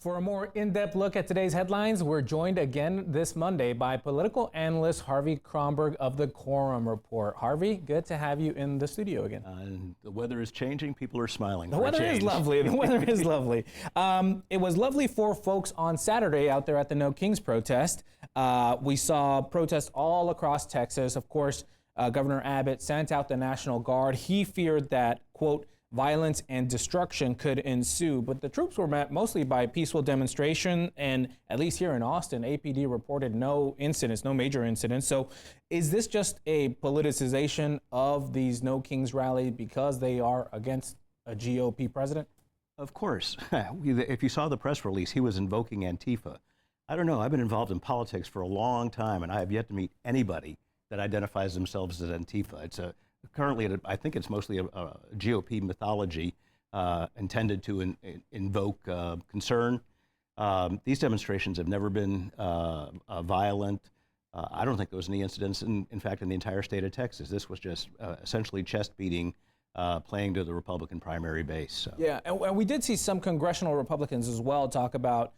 For a more in-depth look at today's headlines, we're joined again this Monday by political analyst Harvey Kronberg of the Quorum Report. Harvey, good to have you in the studio again. And the weather is changing. People are smiling. The weather is lovely. The weather is lovely. It was lovely for folks on Saturday out there at the No Kings protest. We saw protests all across Texas. Of course, Governor Abbott sent out the National Guard. He feared that, quote, violence and destruction could ensue, but the troops were met mostly by peaceful demonstration, and at least here in Austin, APD reported no incidents, no major incidents. So is this just a politicization of these No Kings rally because they are against a GOP president? Of course. If you saw the press release, he was invoking Antifa. I don't know, I've been involved in politics for a long time, and I have yet to meet anybody that identifies themselves as Antifa. It's currently, I think it's mostly a GOP mythology intended to invoke concern. These demonstrations have never been violent. I don't think there was any incidents, in fact, in the entire state of Texas. This was just essentially chest beating, playing to the Republican primary base. So. Yeah, and we did see some congressional Republicans as well talk about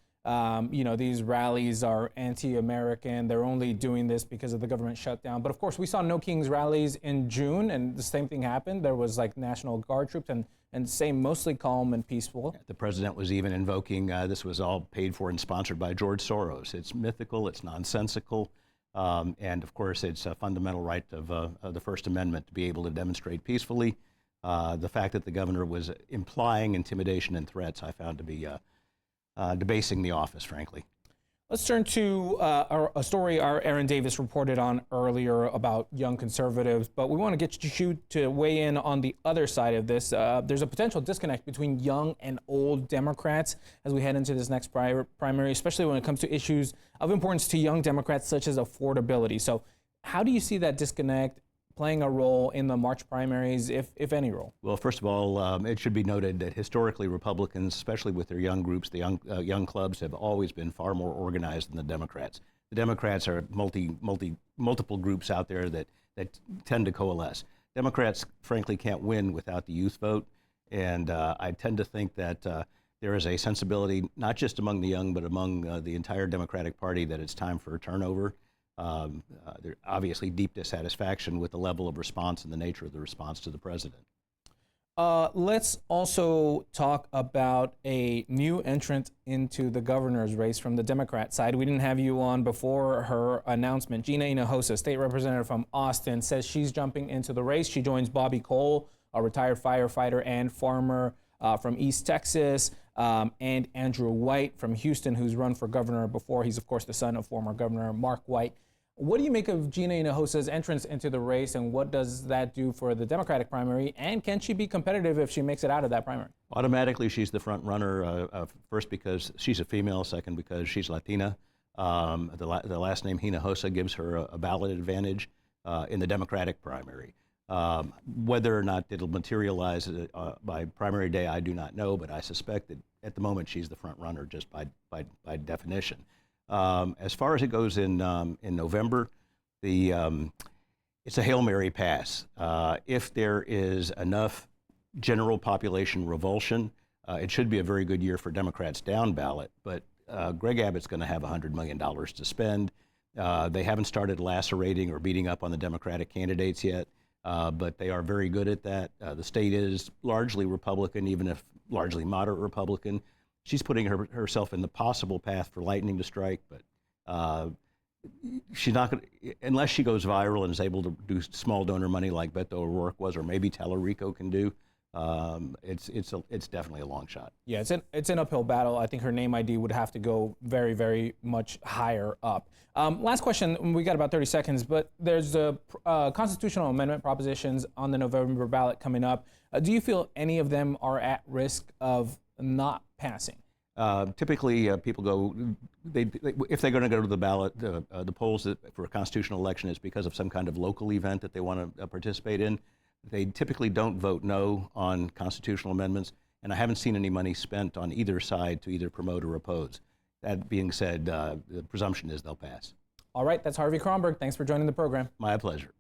these rallies are anti-American. They're only doing this because of the government shutdown. But of course, we saw No Kings rallies in June, and the same thing happened. There was like National Guard troops and same, mostly calm and peaceful. The president was even invoking this was all paid for and sponsored by George Soros. It's mythical, it's nonsensical, and of course, it's a fundamental right of the First Amendment to be able to demonstrate peacefully. The fact that the governor was implying intimidation and threats, I found to be debasing the office, frankly. Let's turn to a story our Aaron Davis reported on earlier about young conservatives, but we want to get you to weigh in on the other side of this. There's a potential disconnect between young and old Democrats as we head into this next primary, especially when it comes to issues of importance to young Democrats such as affordability. So how do you see that disconnect playing a role in the March primaries, if any role? Well, first of all, it should be noted that historically Republicans, especially with their young groups, the young clubs, have always been far more organized than the Democrats. The Democrats are multiple groups out there that tend to coalesce. Democrats, frankly, can't win without the youth vote, and I tend to think that there is a sensibility, not just among the young, but among the entire Democratic Party, that it's time for a turnover. There's obviously deep dissatisfaction with the level of response and the nature of the response to the president. Let's also talk about a new entrant into the governor's race from the Democrat side. We didn't have you on before her announcement. Gina Hinojosa, state representative from Austin, says she's jumping into the race. She joins Bobby Cole, a retired firefighter and farmer from East Texas, and Andrew White from Houston, who's run for governor before. He's, of course, the son of former Governor Mark White. What do you make of Gina Hinojosa's entrance into the race, and what does that do for the Democratic primary? And can she be competitive if she makes it out of that primary? Automatically, she's the front runner, first because she's a female, second because she's Latina. The last name Hinojosa gives her a ballot advantage in the Democratic primary. Whether or not it'll materialize by primary day, I do not know, but I suspect that at the moment she's the front runner just by definition. As far as it goes in November, it's a Hail Mary pass. If there is enough general population revulsion, it should be a very good year for Democrats down ballot, but Greg Abbott's going to have $100 million to spend. They haven't started lacerating or beating up on the Democratic candidates yet, but they are very good at that. The state is largely Republican, even if largely moderate Republican. She's putting herself in the possible path for lightning to strike, but she's not going to, unless she goes viral and is able to do small donor money like Beto O'Rourke was, or maybe Tallarico can do. It's definitely a long shot. Yeah, it's an uphill battle. I think her name ID would have to go very, very much higher up. Last question, we got about 30 seconds, but there's the constitutional amendment propositions on the November ballot coming up. Do you feel any of them are at risk of not passing? Typically, people go, if they're going to go to the ballot, the polls for a constitutional election is because of some kind of local event that they want to participate in. They typically don't vote no on constitutional amendments, and I haven't seen any money spent on either side to either promote or oppose. That being said, the presumption is they'll pass. All right, that's Harvey Kronberg. Thanks for joining the program. My pleasure.